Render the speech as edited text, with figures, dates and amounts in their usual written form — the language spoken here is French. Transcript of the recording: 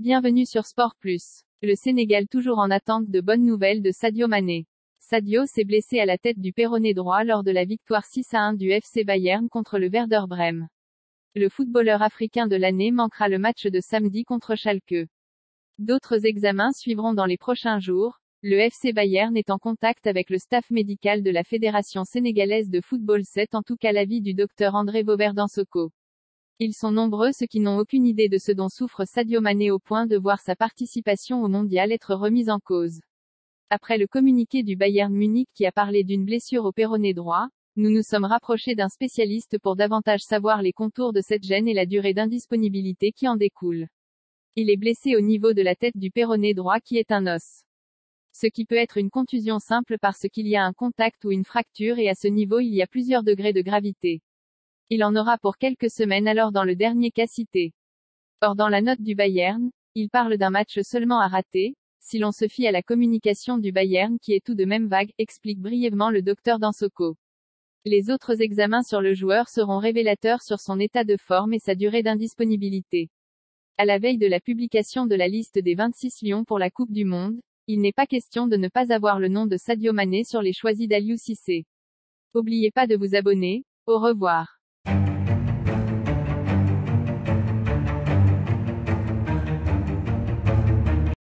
Bienvenue sur Sport Plus. Le Sénégal toujours en attente de bonnes nouvelles de Sadio Mané. Sadio s'est blessé à la tête du péroné droit lors de la victoire 6-1 du FC Bayern contre le Werder Brême. Le footballeur africain de l'année manquera le match de samedi contre Schalke. D'autres examens suivront dans les prochains jours. Le FC Bayern est en contact avec le staff médical de la Fédération sénégalaise de football, c'est en tout cas l'avis du docteur André Vauverdan-Soko. Ils sont nombreux ceux qui n'ont aucune idée de ce dont souffre Sadio Mané au point de voir sa participation au mondial être remise en cause. Après le communiqué du Bayern Munich qui a parlé d'une blessure au péroné droit, nous nous sommes rapprochés d'un spécialiste pour davantage savoir les contours de cette gêne et la durée d'indisponibilité qui en découle. Il est blessé au niveau de la tête du péroné droit qui est un os. Ce qui peut être une contusion simple parce qu'il y a un contact ou une fracture et à ce niveau il y a plusieurs degrés de gravité. Il en aura pour quelques semaines alors dans le dernier cas cité. Or dans la note du Bayern, il parle d'un match seulement à rater, si l'on se fie à la communication du Bayern qui est tout de même vague, explique brièvement le docteur Dansoko. Les autres examens sur le joueur seront révélateurs sur son état de forme et sa durée d'indisponibilité. À la veille de la publication de la liste des 26 lions pour la Coupe du Monde, il n'est pas question de ne pas avoir le nom de Sadio Mané sur les choisis d'Aliou Cissé. N'oubliez pas de vous abonner, au revoir.